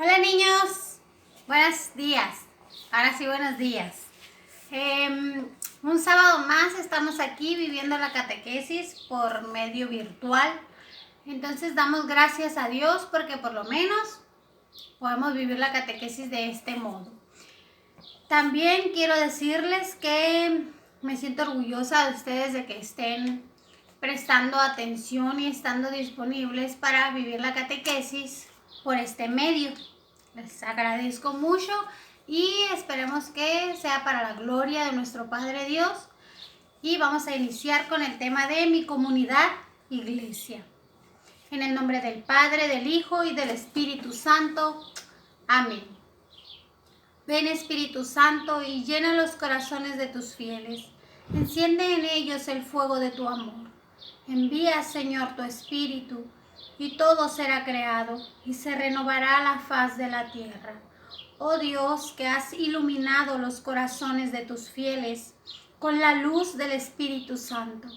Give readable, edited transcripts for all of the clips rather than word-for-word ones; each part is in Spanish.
Hola niños, buenos días. Ahora sí, buenos días. Un sábado más estamos aquí viviendo la catequesis por medio virtual. Entonces damos gracias a Dios porque por lo menos podemos vivir la catequesis de este modo. También quiero decirles que me siento orgullosa de ustedes de que estén prestando atención y estando disponibles para vivir la catequesis por este medio. Les agradezco mucho y esperemos que sea para la gloria de nuestro Padre Dios. Y vamos a iniciar con el tema de mi comunidad iglesia. En el nombre del Padre, del Hijo y del Espíritu Santo. Amén. Ven Espíritu Santo y llena los corazones de tus fieles. Enciende en ellos el fuego de tu amor. Envía, Señor, tu Espíritu, y todo será creado, y se renovará la faz de la tierra. Oh Dios, que has iluminado los corazones de tus fieles con la luz del Espíritu Santo.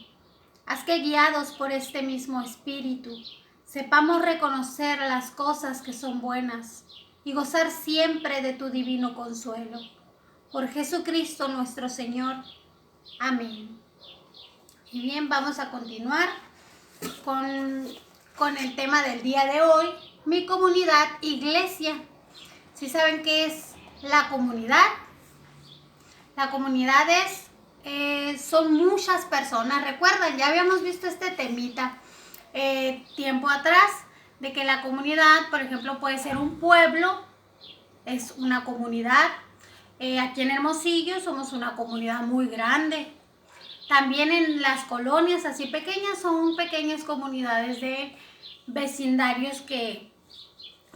Haz que, guiados por este mismo Espíritu, sepamos reconocer las cosas que son buenas y gozar siempre de tu divino consuelo. Por Jesucristo nuestro Señor. Amén. Y bien, vamos a continuar con el tema del día de hoy, mi comunidad iglesia. ¿Sí saben qué es la comunidad? La comunidad son muchas personas. Recuerdan, ya habíamos visto este temita tiempo atrás, de que la comunidad, por ejemplo, puede ser un pueblo, es una comunidad. Aquí en Hermosillo somos una comunidad muy grande. También en las colonias así pequeñas son pequeñas comunidades de vecindarios que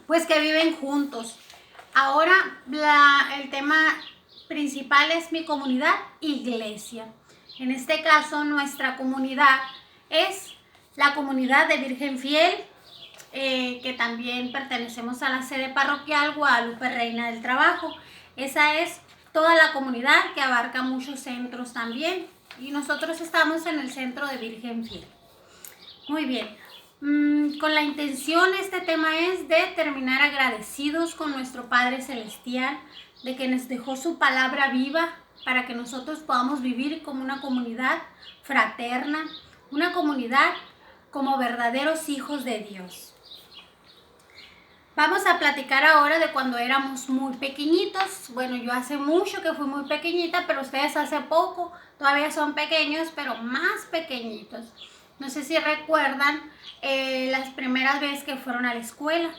viven juntos. Ahora el tema principal es mi comunidad iglesia. En este caso nuestra comunidad es la comunidad de Virgen Fiel, que también pertenecemos a la sede parroquial Guadalupe Reina del Trabajo. Esa es toda la comunidad que abarca muchos centros también. Y nosotros estamos en el centro de Virgen Fiel. Muy bien. Con la intención, este tema es de terminar agradecidos con nuestro Padre Celestial, de que nos dejó su palabra viva para que nosotros podamos vivir como una comunidad fraterna, una comunidad como verdaderos hijos de Dios. Vamos a platicar ahora de cuando éramos muy pequeñitos. Bueno, yo hace mucho que fui muy pequeñita, pero ustedes hace poco todavía son pequeños, pero más pequeñitos. No sé si recuerdan las primeras veces que fueron a la escuela.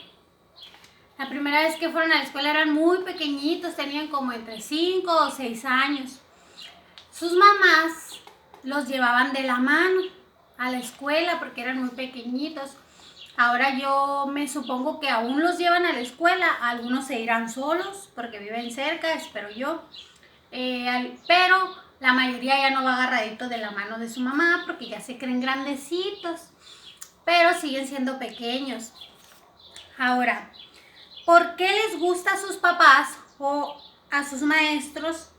La primera vez que fueron a la escuela eran muy pequeñitos, tenían como entre 5 o 6 años. Sus mamás los llevaban de la mano a la escuela porque eran muy pequeñitos. Ahora yo me supongo que aún los llevan a la escuela, algunos se irán solos porque viven cerca, espero yo. Pero la mayoría ya no va agarradito de la mano de su mamá porque ya se creen grandecitos, pero siguen siendo pequeños. Ahora, ¿por qué les gusta a sus papás o a sus maestros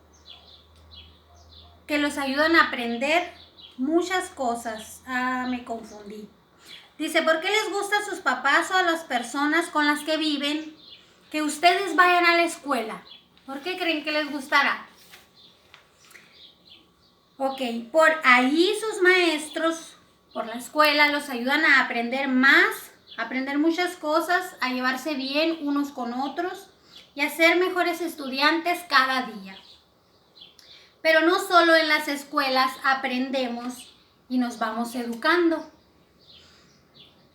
que los ayudan a aprender muchas cosas? Me confundí. Dice, ¿por qué les gusta a sus papás o a las personas con las que viven que ustedes vayan a la escuela? ¿Por qué creen que les gustará? Ok, por ahí sus maestros, por la escuela, los ayudan a aprender más, a aprender muchas cosas, a llevarse bien unos con otros y a ser mejores estudiantes cada día. Pero no solo en las escuelas aprendemos y nos vamos educando.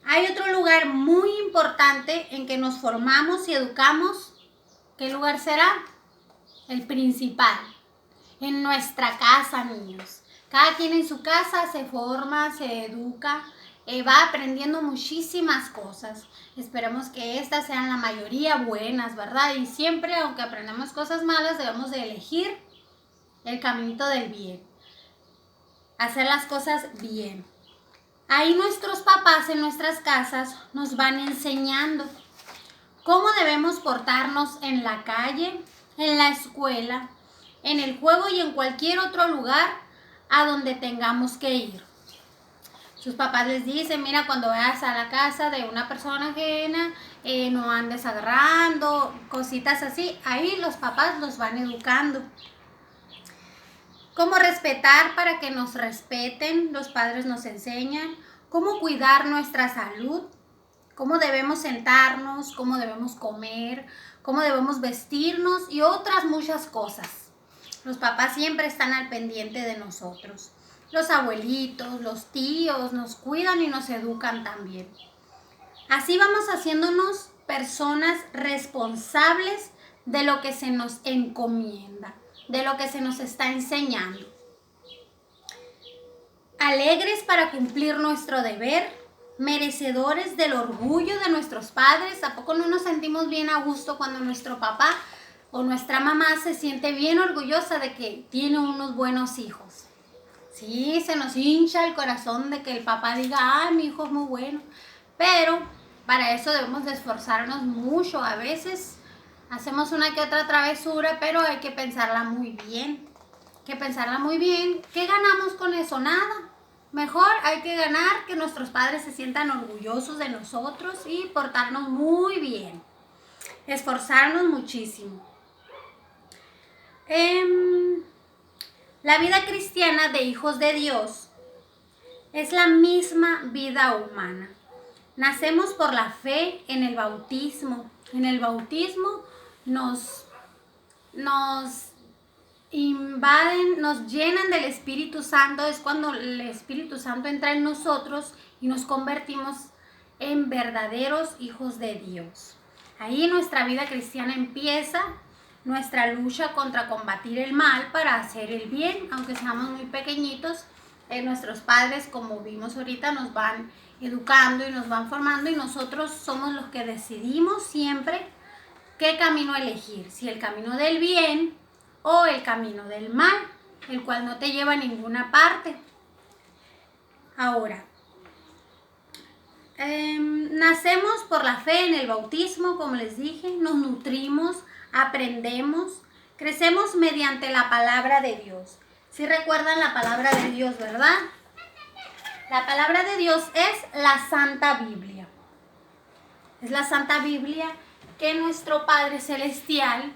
Hay otro lugar muy importante en que nos formamos y educamos. ¿Qué lugar será? El principal. En nuestra casa, niños. Cada quien en su casa se forma, se educa, va aprendiendo muchísimas cosas. Esperemos que estas sean la mayoría buenas, ¿verdad? Y siempre, aunque aprendamos cosas malas, debemos de elegir el caminito del bien. Hacer las cosas bien. Ahí nuestros papás en nuestras casas nos van enseñando cómo debemos portarnos en la calle, en la escuela, en el juego y en cualquier otro lugar a donde tengamos que ir. Sus papás les dicen, mira, cuando vayas a la casa de una persona ajena, no andes agarrando, cositas así. Ahí los papás los van educando. Cómo respetar para que nos respeten, los padres nos enseñan. Cómo cuidar nuestra salud, cómo debemos sentarnos, cómo debemos comer, cómo debemos vestirnos y otras muchas cosas. Los papás siempre están al pendiente de nosotros. Los abuelitos, los tíos nos cuidan y nos educan también. Así vamos haciéndonos personas responsables de lo que se nos encomienda, de lo que se nos está enseñando. Alegres para cumplir nuestro deber, merecedores del orgullo de nuestros padres. ¿A poco no nos sentimos bien a gusto cuando nuestro papá o nuestra mamá se siente bien orgullosa de que tiene unos buenos hijos? Sí, se nos hincha el corazón de que el papá diga, ay, mi hijo es muy bueno. Pero para eso debemos de esforzarnos mucho. A veces hacemos una que otra travesura, pero hay que pensarla muy bien. ¿Qué ganamos con eso? Nada. Mejor hay que ganar que nuestros padres se sientan orgullosos de nosotros y portarnos muy bien. Esforzarnos muchísimo. La vida cristiana de hijos de Dios es la misma vida humana. Nacemos por la fe en el bautismo. En el bautismo nos invaden, nos llenan del Espíritu Santo. Es cuando el Espíritu Santo entra en nosotros y nos convertimos en verdaderos hijos de Dios. Ahí nuestra vida cristiana empieza, nuestra lucha contra combatir el mal para hacer el bien, aunque seamos muy pequeñitos. Nuestros padres, como vimos ahorita, nos van educando y nos van formando, y nosotros somos los que decidimos siempre qué camino elegir, si el camino del bien o el camino del mal, el cual no te lleva a ninguna parte. Ahora, nacemos por la fe en el bautismo, como les dije, nos nutrimos, aprendemos, crecemos mediante la palabra de Dios. ¿Sí recuerdan la palabra de Dios, verdad? La palabra de Dios es la Santa Biblia. Es la Santa Biblia que nuestro Padre Celestial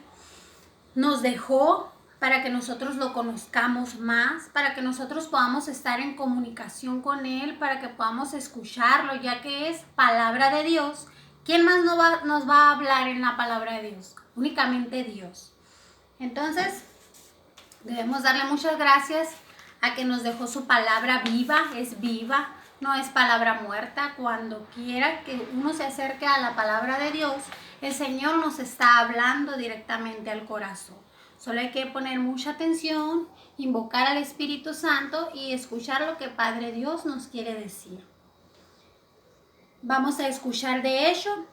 nos dejó para que nosotros lo conozcamos más, para que nosotros podamos estar en comunicación con Él, para que podamos escucharlo, ya que es palabra de Dios. ¿Quién más nos va a hablar en la palabra de Dios? Únicamente Dios. Entonces, debemos darle muchas gracias a que nos dejó su palabra viva, es viva, no es palabra muerta. Cuando quiera que uno se acerque a la palabra de Dios, el Señor nos está hablando directamente al corazón. Solo hay que poner mucha atención, invocar al Espíritu Santo y escuchar lo que Padre Dios nos quiere decir. Vamos a escuchar de hecho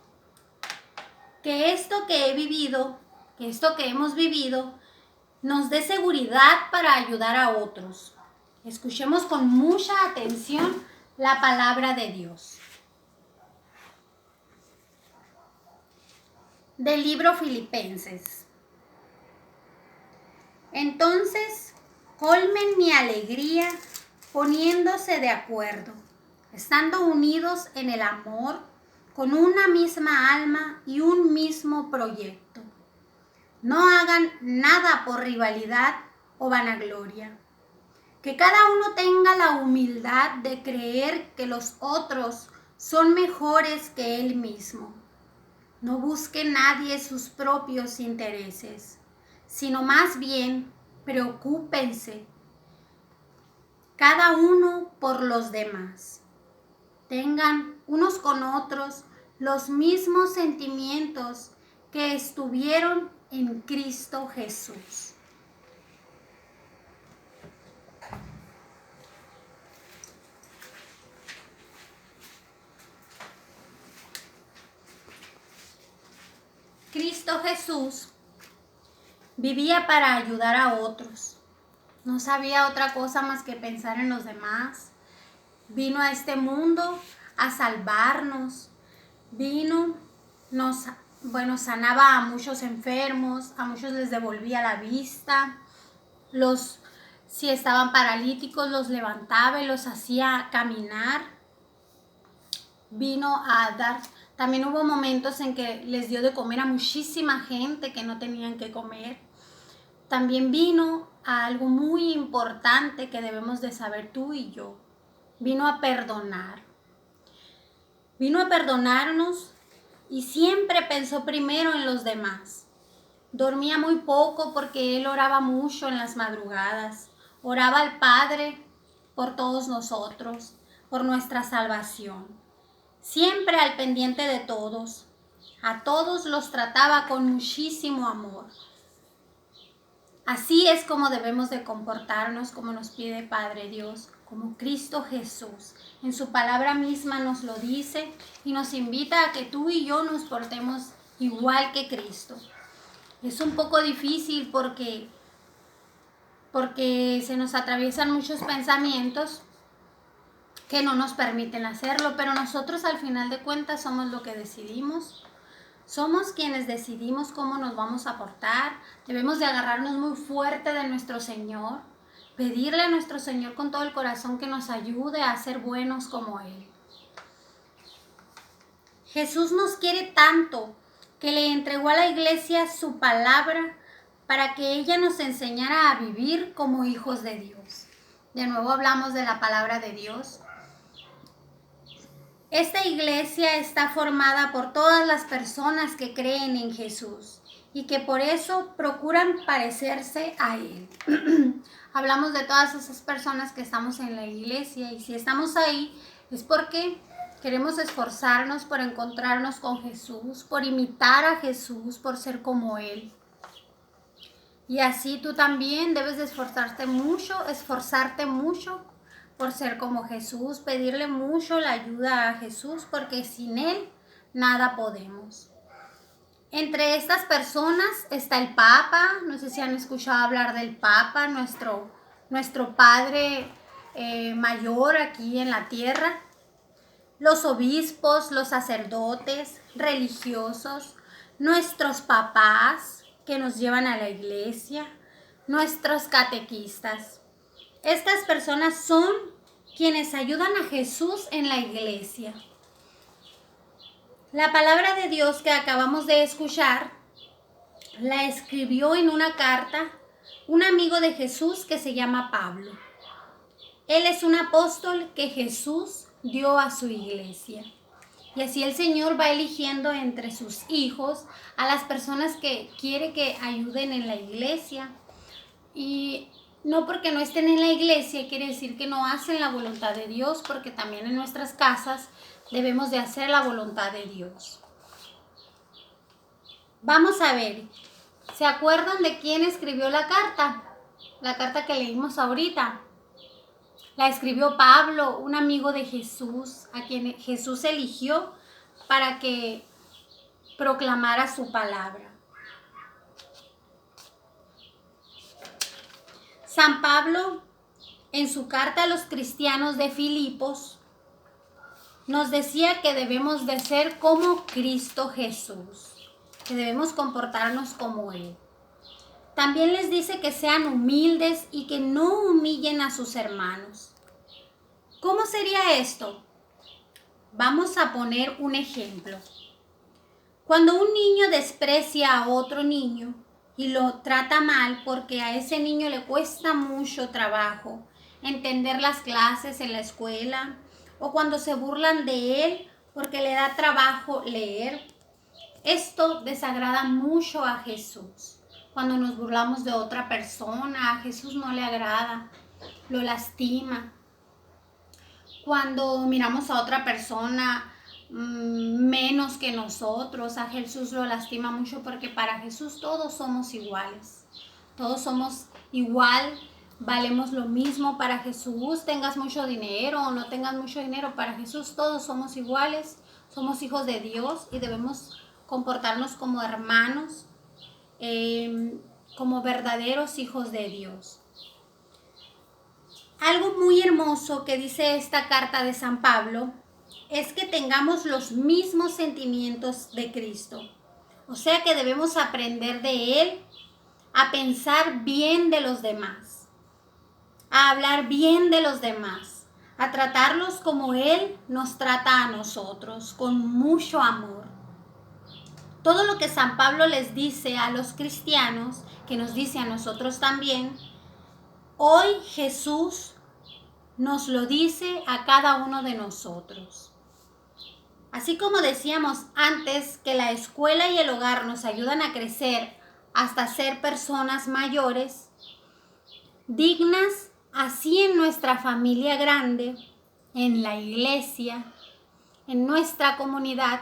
que esto que he vivido, que esto que hemos vivido, nos dé seguridad para ayudar a otros. Escuchemos con mucha atención la palabra de Dios. Del libro Filipenses. Entonces, colmen mi alegría poniéndose de acuerdo, estando unidos en el amor, con una misma alma y un mismo proyecto. No hagan nada por rivalidad o vanagloria. Que cada uno tenga la humildad de creer que los otros son mejores que él mismo. No busque nadie sus propios intereses, sino más bien preocúpense cada uno por los demás. Tengan unos con otros los mismos sentimientos que estuvieron en Cristo Jesús. Cristo Jesús vivía para ayudar a otros. No sabía otra cosa más que pensar en los demás. Vino a este mundo a salvarnos. Sanaba a muchos enfermos, a muchos les devolvía la vista. Si estaban paralíticos, los levantaba y los hacía caminar. Vino a También hubo momentos en que les dio de comer a muchísima gente que no tenían que comer. También vino a algo muy importante que debemos de saber tú y yo. Vino a perdonar. Vino a perdonarnos y siempre pensó primero en los demás. Dormía muy poco porque él oraba mucho en las madrugadas. Oraba al Padre por todos nosotros, por nuestra salvación. Siempre al pendiente de todos. A todos los trataba con muchísimo amor. Así es como debemos de comportarnos, como nos pide Padre Dios, como Cristo Jesús. En su palabra misma nos lo dice y nos invita a que tú y yo nos portemos igual que Cristo. Es un poco difícil porque se nos atraviesan muchos pensamientos que no nos permiten hacerlo, pero nosotros al final de cuentas somos lo que decidimos. Somos quienes decidimos cómo nos vamos a portar. Debemos de agarrarnos muy fuerte de nuestro Señor, pedirle a nuestro Señor con todo el corazón que nos ayude a ser buenos como Él. Jesús nos quiere tanto que le entregó a la iglesia su palabra para que ella nos enseñara a vivir como hijos de Dios. De nuevo hablamos de la palabra de Dios. Esta iglesia está formada por todas las personas que creen en Jesús y que por eso procuran parecerse a Él. Hablamos de todas esas personas que estamos en la iglesia y si estamos ahí es porque queremos esforzarnos por encontrarnos con Jesús, por imitar a Jesús, por ser como Él. Y así tú también debes de esforzarte mucho por ser como Jesús, pedirle mucho la ayuda a Jesús, porque sin Él nada podemos. Entre estas personas está el Papa. No sé si han escuchado hablar del Papa, nuestro Padre mayor aquí en la tierra. Los obispos, los sacerdotes, religiosos, nuestros papás que nos llevan a la iglesia, nuestros catequistas. Estas personas son quienes ayudan a Jesús en la iglesia. La palabra de Dios que acabamos de escuchar la escribió en una carta un amigo de Jesús que se llama Pablo. Él es un apóstol que Jesús dio a su iglesia. Y así el Señor va eligiendo entre sus hijos a las personas que quiere que ayuden en la iglesia. Y no porque no estén en la iglesia quiere decir que no hacen la voluntad de Dios, porque también en nuestras casas debemos de hacer la voluntad de Dios. Vamos a ver, ¿se acuerdan de quién escribió la carta? La carta que leímos ahorita. La escribió Pablo, un amigo de Jesús, a quien Jesús eligió para que proclamara su palabra. San Pablo, en su carta a los cristianos de Filipos, nos decía que debemos de ser como Cristo Jesús, que debemos comportarnos como Él. También les dice que sean humildes y que no humillen a sus hermanos. ¿Cómo sería esto? Vamos a poner un ejemplo. Cuando un niño desprecia a otro niño y lo trata mal porque a ese niño le cuesta mucho trabajo entender las clases en la escuela, o cuando se burlan de él porque le da trabajo leer, esto desagrada mucho a Jesús. Cuando nos burlamos de otra persona, a Jesús no le agrada, lo lastima. Cuando miramos a otra persona menos que nosotros, a Jesús lo lastima mucho, porque para Jesús todos somos iguales. Todos somos igual, valemos lo mismo para Jesús. Tengas mucho dinero o no tengas mucho dinero, para Jesús todos somos iguales. Somos hijos de Dios y debemos comportarnos como hermanos, como verdaderos hijos de Dios. Algo muy hermoso que dice esta carta de San Pablo es que tengamos los mismos sentimientos de Cristo. O sea que debemos aprender de Él a pensar bien de los demás, a hablar bien de los demás, a tratarlos como Él nos trata a nosotros, con mucho amor. Todo lo que San Pablo les dice a los cristianos, que nos dice a nosotros también, hoy Jesús nos lo dice a cada uno de nosotros. Así como decíamos antes que la escuela y el hogar nos ayudan a crecer hasta ser personas mayores, dignas, así en nuestra familia grande, en la iglesia, en nuestra comunidad,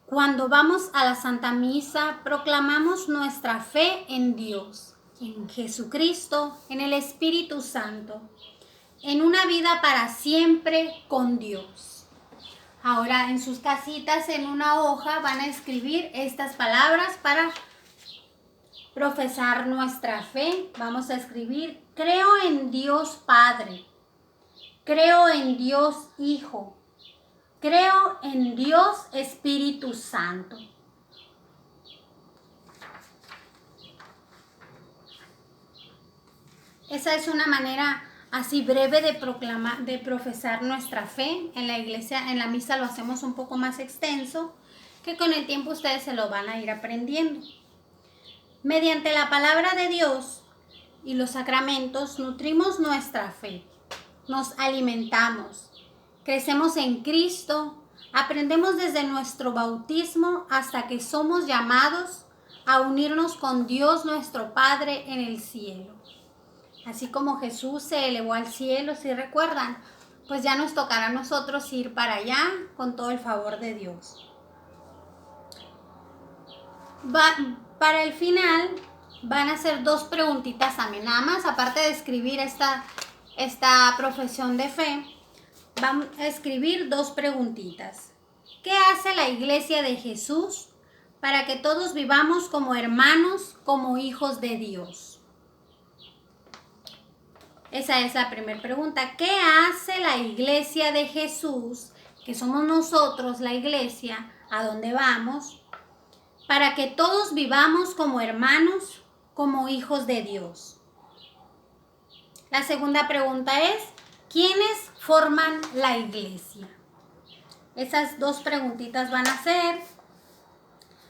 cuando vamos a la Santa Misa, proclamamos nuestra fe en Dios, en Jesucristo, en el Espíritu Santo, en una vida para siempre con Dios. Ahora en sus casitas, en una hoja, van a escribir estas palabras para profesar nuestra fe. Vamos a escribir: creo en Dios Padre, creo en Dios Hijo, creo en Dios Espíritu Santo. Esa es una manera así breve de profesar nuestra fe. En la iglesia, en la misa lo hacemos un poco más extenso, que con el tiempo ustedes se lo van a ir aprendiendo. Mediante la palabra de Dios y los sacramentos nutrimos nuestra fe, nos alimentamos, crecemos en Cristo, aprendemos desde nuestro bautismo hasta que somos llamados a unirnos con Dios nuestro Padre en el cielo. Así como Jesús se elevó al cielo, si recuerdan, pues ya nos tocará a nosotros ir para allá con todo el favor de Dios. Para el final van a hacer 2 preguntitas también, nada más, aparte de escribir esta profesión de fe, vamos a escribir 2 preguntitas. ¿Qué hace la Iglesia de Jesús para que todos vivamos como hermanos, como hijos de Dios? Esa es la primera pregunta. ¿Qué hace la Iglesia de Jesús, que somos nosotros la Iglesia, a donde vamos, para que todos vivamos como hermanos, como hijos de Dios? La segunda pregunta es: ¿quiénes forman la Iglesia? Esas 2 preguntitas van a ser.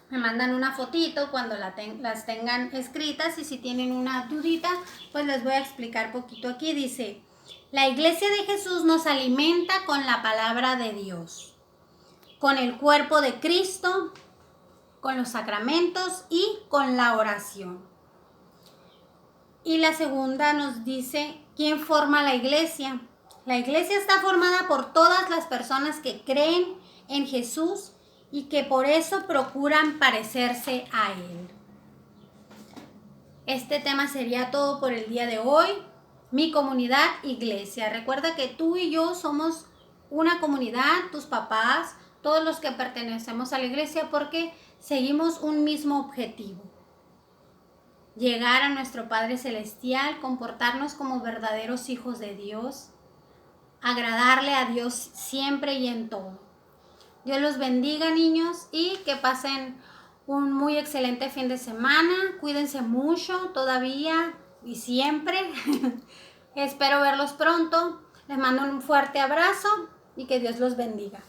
Me mandan una fotito cuando las tengan escritas, y si tienen una dudita, pues les voy a explicar poquito aquí. Dice: la Iglesia de Jesús nos alimenta con la palabra de Dios, con el cuerpo de Cristo, con los sacramentos y con la oración. Y la segunda nos dice: ¿quién forma la Iglesia? La Iglesia está formada por todas las personas que creen en Jesús y que por eso procuran parecerse a Él. Este tema sería todo por el día de hoy. Mi comunidad iglesia. Recuerda que tú y yo somos una comunidad, tus papás, todos los que pertenecemos a la iglesia, porque seguimos un mismo objetivo: llegar a nuestro Padre Celestial, comportarnos como verdaderos hijos de Dios, agradarle a Dios siempre y en todo. Dios los bendiga, niños, y que pasen un muy excelente fin de semana. Cuídense mucho todavía y siempre. Espero verlos pronto. Les mando un fuerte abrazo y que Dios los bendiga.